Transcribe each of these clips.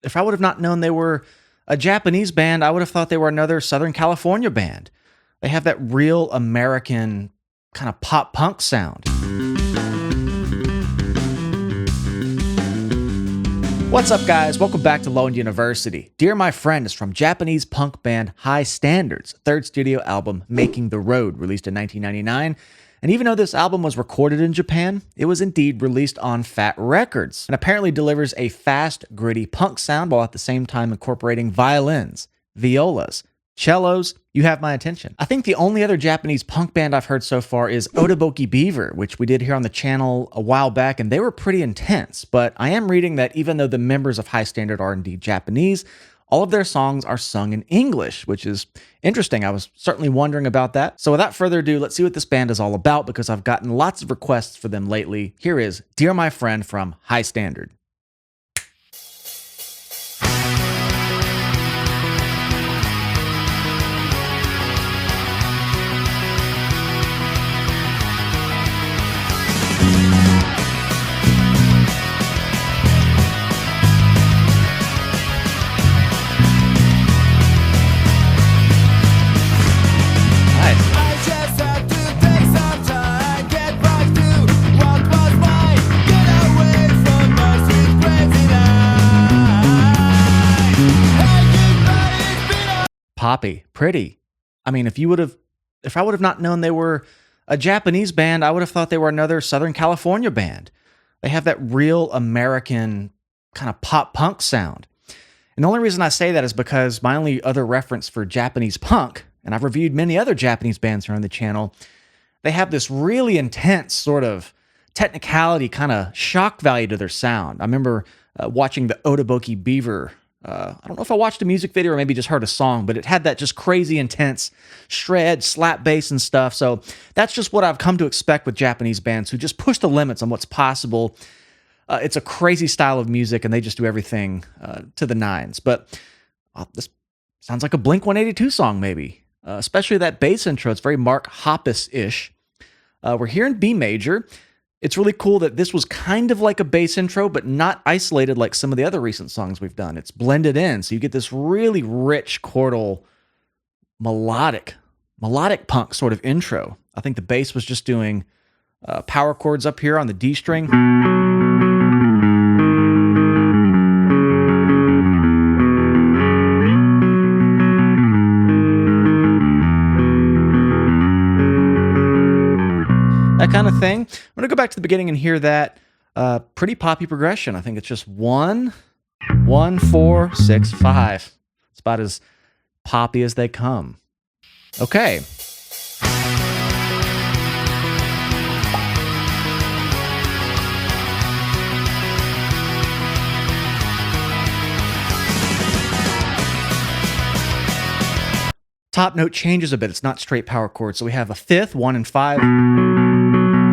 if I would have not known they were a Japanese band, I would have thought they were another Southern California band. They have that real American kind of pop punk sound. What's up, guys? Welcome back to Lone University. Dear My Friend is from Japanese punk band High Standard's third studio album, Making the Road, released in 1999. And even though this album was recorded in Japan, it was indeed released on Fat Records, and apparently delivers a fast, gritty punk sound while at the same time incorporating violins, violas, cellos. You have my attention. I think the only other Japanese punk band I've heard so far is Otoboki Beaver, which we did here on the channel a while back, and they were pretty intense. But I am reading that even though the members of High Standard are indeed Japanese, all of their songs are sung in English, which is interesting. I was certainly wondering about that. So without further ado, let's see what this band is all about, because I've gotten lots of requests for them lately. Here is Dear My Friend from High Standard. Poppy, pretty. I mean, if I would have not known they were a Japanese band, I would have thought they were another Southern California band. They have that real American kind of pop punk sound. And the only reason I say that is because my only other reference for Japanese punk, and I've reviewed many other Japanese bands here on the channel, they have this really intense sort of technicality, kind of shock value to their sound. I remember watching the Otoboki Beaver. I don't know if I watched a music video or maybe just heard a song, but it had that just crazy intense shred, slap bass and stuff. So that's just what I've come to expect with Japanese bands who just push the limits on what's possible. It's a crazy style of music and they just do everything to the nines. But this sounds like a Blink-182 song maybe, especially that bass intro. It's very Mark Hoppus-ish. We're here in B major. It's really cool that this was kind of like a bass intro, but not isolated like some of the other recent songs we've done. It's blended in, so you get this really rich chordal, melodic punk sort of intro. I think the bass was just doing power chords up here on the D string. That kind of thing. I'm going to go back to the beginning and hear that pretty poppy progression. I think it's just 1, 1, 4, 6, 5. It's about as poppy as they come. Okay. Top note changes a bit. It's not straight power chords. So we have a fifth, 1 and 5.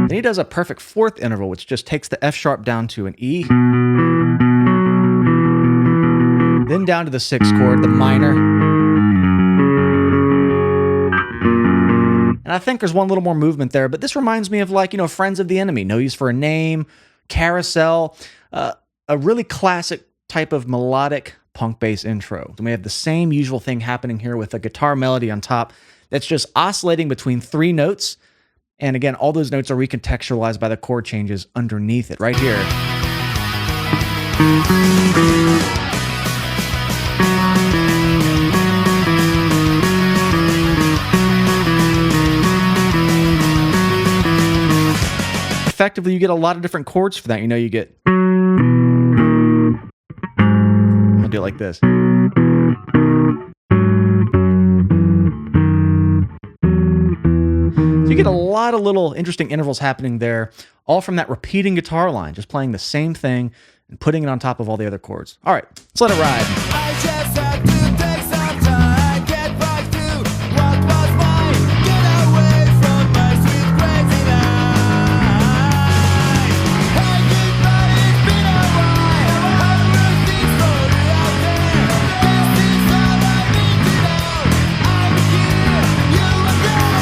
Then he does a perfect fourth interval, which just takes the F sharp down to an E. Then down to the 6th chord, the minor. And I think there's one little more movement there, but this reminds me of Friends of the Enemy, No Use for a Name, Carousel, a really classic type of melodic punk bass intro. And we have the same usual thing happening here with a guitar melody on top that's just oscillating between 3 notes. And again, all those notes are recontextualized by the chord changes underneath it right here. Effectively, you get a lot of different chords for that. You get... I'm going to do it like this. You get a lot of little interesting intervals happening there, all from that repeating guitar line, just playing the same thing and putting it on top of all the other chords. All right, let's let it ride. I just had to take some time, get back to what was mine, get away from my sweet crazy life. Hey, goodbye, it's been a while. I've heard this story out there. This is all I need to know. I'm here, you are there.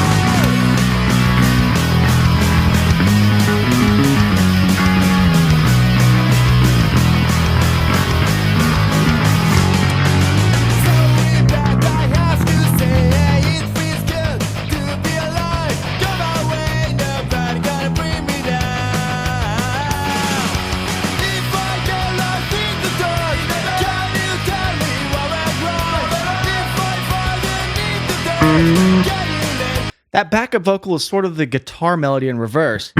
That backup vocal is sort of the guitar melody in reverse.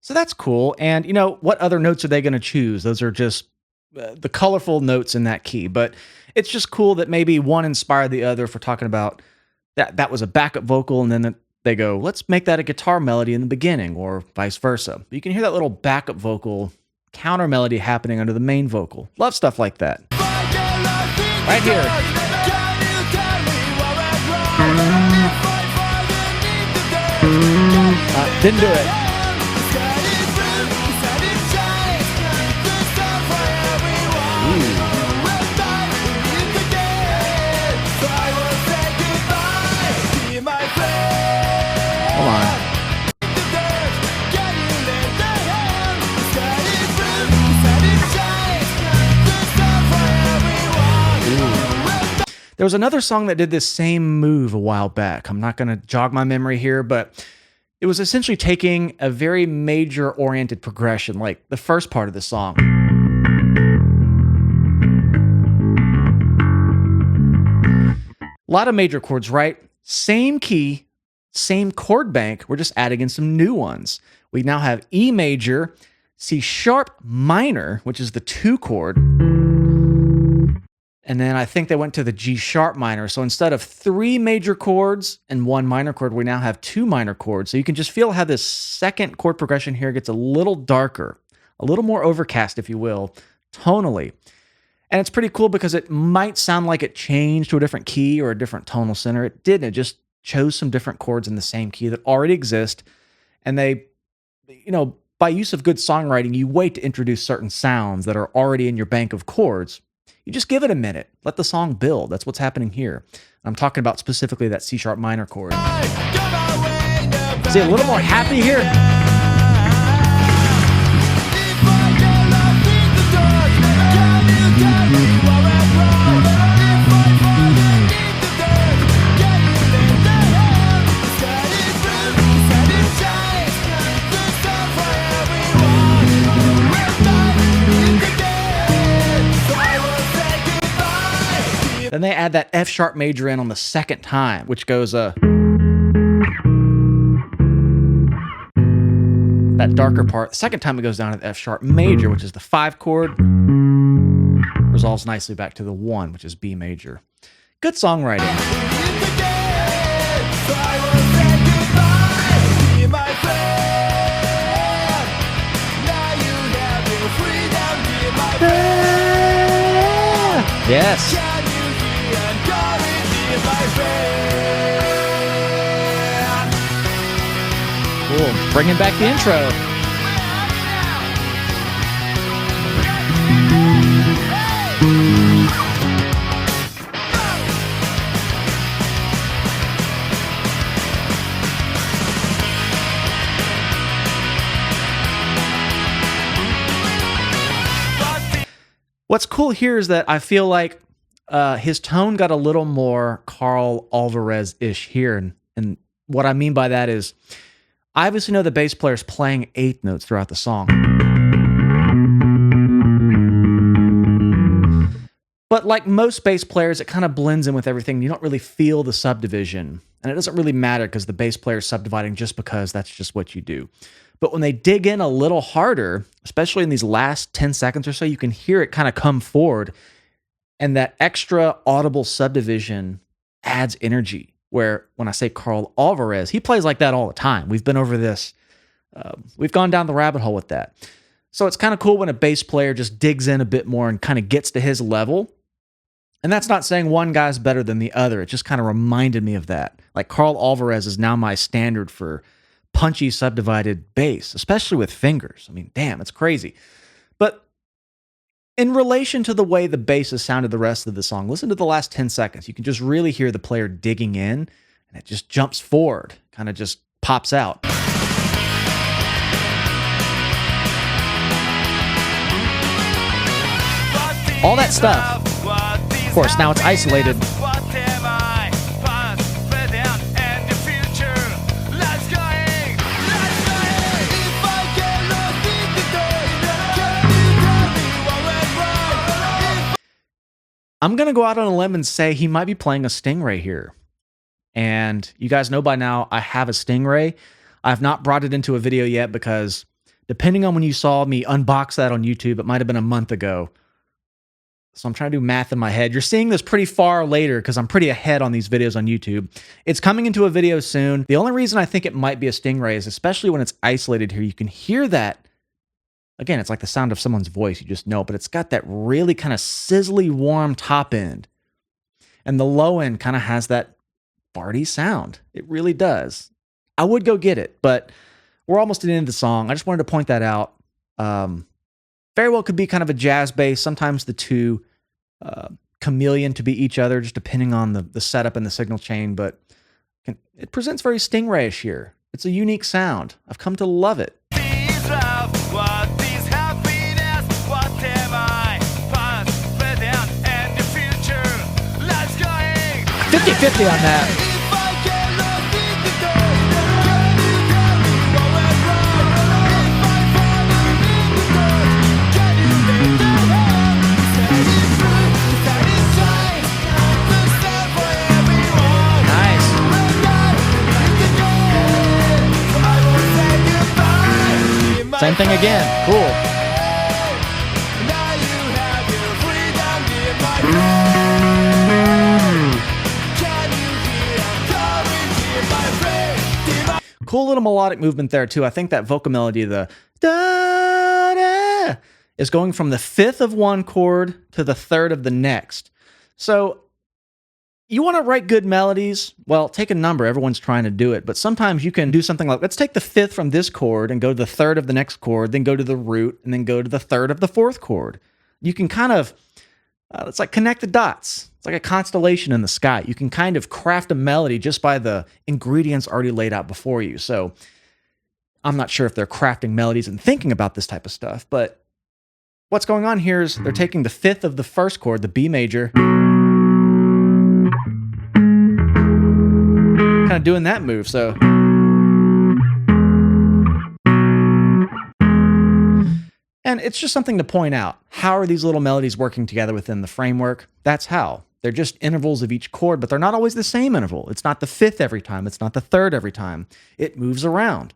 So that's cool. And what other notes are they going to choose? Those are just the colorful notes in that key. But it's just cool that maybe one inspired the other. If we're talking about that was a backup vocal, and then they go, let's make that a guitar melody in the beginning, or vice versa. You can hear that little backup vocal counter melody happening under the main vocal. Love stuff like that. Right here. Didn't do it. Hold on. There was another song that did this same move a while back. I'm not going to jog my memory here, but it was essentially taking a very major-oriented progression, like the first part of the song. A lot of major chords, right? Same key, same chord bank. We're just adding in some new ones. We now have E major, C sharp minor, which is the 2 chord. And then I think they went to the G sharp minor. So instead of 3 major chords and 1 minor chord, we now have 2 minor chords. So you can just feel how this second chord progression here gets a little darker, a little more overcast, if you will, tonally. And it's pretty cool because it might sound like it changed to a different key or a different tonal center. It didn't. It just chose some different chords in the same key that already exist. And they, by use of good songwriting, you wait to introduce certain sounds that are already in your bank of chords. You just give it a minute. Let the song build. That's what's happening here. I'm talking about specifically that C sharp minor chord. Is he a little more happy here? Then they add that F sharp major in on the second time, which goes that darker part. The second time it goes down to the F sharp major, which is the 5 chord, resolves nicely back to the 1, which is B major. Good songwriting. Yes. Cool. Bringing back the intro. What's cool here is that I feel like his tone got a little more Carl Alvarez-ish here. And what I mean by that is, I obviously know the bass player's playing 8th notes throughout the song. But like most bass players, it kind of blends in with everything. You don't really feel the subdivision. And it doesn't really matter because the bass player's subdividing just because that's just what you do. But when they dig in a little harder, especially in these last 10 seconds or so, you can hear it kind of come forward. And that extra audible subdivision adds energy. Where when I say Carl Alvarez, he plays like that all the time. We've been over this. We've gone down the rabbit hole with that. So it's kind of cool when a bass player just digs in a bit more and kind of gets to his level. And that's not saying one guy's better than the other. It just kind of reminded me of that. Like Carl Alvarez is now my standard for punchy subdivided bass, especially with fingers. I mean, damn, it's crazy. But in relation to the way the bass has sounded the rest of the song, listen to the last 10 seconds. You can just really hear the player digging in, and it just jumps forward, kind of just pops out. All that stuff. Of course, now it's isolated. I'm going to go out on a limb and say he might be playing a sting right here. And you guys know by now, I have a Stingray. I've not brought it into a video yet because depending on when you saw me unbox that on YouTube, it might have been a month ago. So I'm trying to do math in my head. You're seeing this pretty far later because I'm pretty ahead on these videos on YouTube. It's coming into a video soon. The only reason I think it might be a Stingray is especially when it's isolated here, you can hear that. Again, it's like the sound of someone's voice, you just know, but it's got that really kind of sizzly, warm top end. And the low end kind of has that farty sound. It really does. I would go get it, but we're almost at the end of the song. I just wanted to point that out. Very well could be kind of a jazz bass. Sometimes the two chameleon to be each other, just depending on the setup and the signal chain. But it presents very Stingrayish here. It's a unique sound. I've come to love it. 50-50 on that. Same thing again. Cool. Cool little melodic movement there too. I think that vocal melody, the da da, is going from the fifth of one chord to the third of the next. So you want to write good melodies? Well, take a number. Everyone's trying to do it. But sometimes you can do something like, let's take the fifth from this chord and go to the third of the next chord, then go to the root, and then go to the third of the fourth chord. You can kind of, it's like connect the dots. It's like a constellation in the sky. You can kind of craft a melody just by the ingredients already laid out before you. So I'm not sure if they're crafting melodies and thinking about this type of stuff, but what's going on here is they're taking the fifth of the first chord, the B major, kind of doing that move. So and it's just something to point out. How are these little melodies working together within the framework? That's how. They're just intervals of each chord, but they're not always the same interval. It's not the fifth every time. It's not the third every time. It moves around.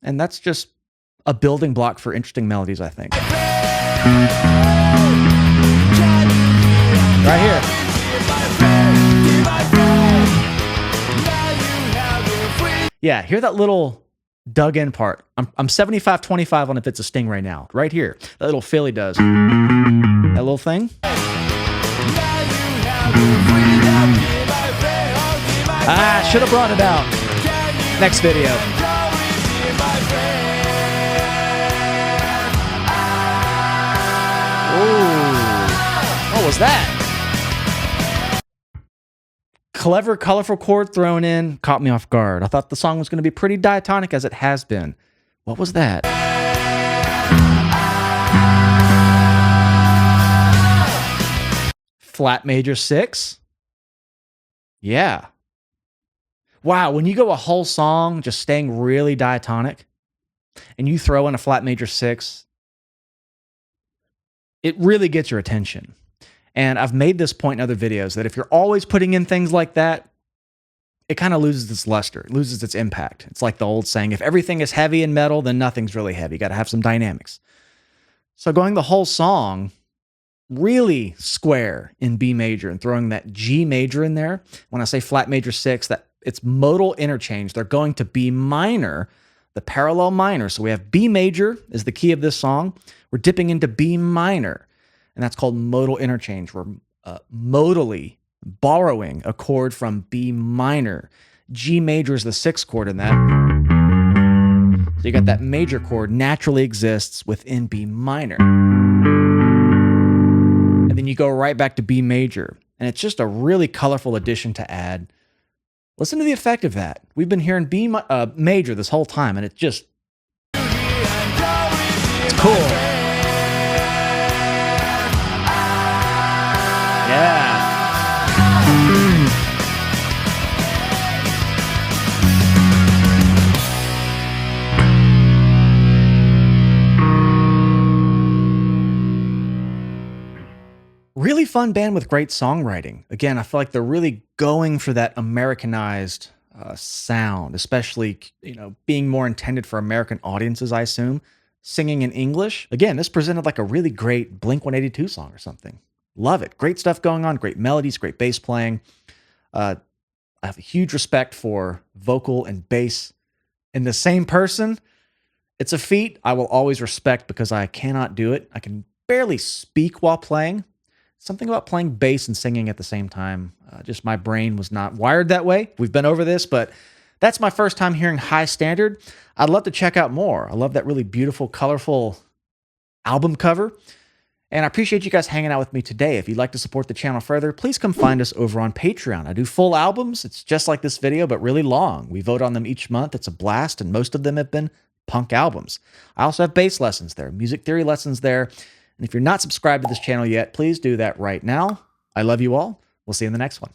And that's just a building block for interesting melodies, I think. Right here. Yeah, hear that little dug in part. I'm 75-25 on if it's a Stingray now. Right here. That little fill he does. That little thing. Should have brought it out. Next video. Ooh. What was that? Clever, colorful chord thrown in. Caught me off guard. I thought the song was going to be pretty diatonic as it has been. What was that? Flat major 6? Yeah. Wow, when you go a whole song just staying really diatonic and you throw in a flat major 6, it really gets your attention. And I've made this point in other videos that if you're always putting in things like that, it kind of loses its luster, it loses its impact. It's like the old saying, if everything is heavy and metal, then nothing's really heavy. You got to have some dynamics. So going the whole song really square in B major and throwing that G major in there. When I say flat major 6, that it's modal interchange. They're going to B minor, the parallel minor. So we have B major is the key of this song. We're dipping into B minor, and that's called modal interchange. We're modally borrowing a chord from B minor. G major is the 6th chord in that. So you got that major chord naturally exists within B minor. And then you go right back to B major. And it's just a really colorful addition to add. Listen to the effect of that. We've been hearing B major this whole time, and it's just it's cool. Yeah. Really fun band with great songwriting. Again, I feel like they're really going for that Americanized sound, especially being more intended for American audiences. I assume singing in English. Again, this presented like a really great Blink 182 song or something. Love it. Great stuff going on. Great melodies. Great bass playing. Uh, I have a huge respect for vocal and bass in the same person. It's a feat I will always respect because I cannot do it. I can barely speak while playing. Something about playing bass and singing at the same time, just my brain was not wired that way. We've been over this, but that's my first time hearing High Standard. I'd love to check out more. I love that really beautiful, colorful album cover. And I appreciate you guys hanging out with me today. If you'd like to support the channel further, please come find us over on Patreon. I do full albums. It's just like this video, but really long. We vote on them each month. It's a blast, and most of them have been punk albums. I also have bass lessons there, music theory lessons there. And if you're not subscribed to this channel yet, please do that right now. I love you all. We'll see you in the next one.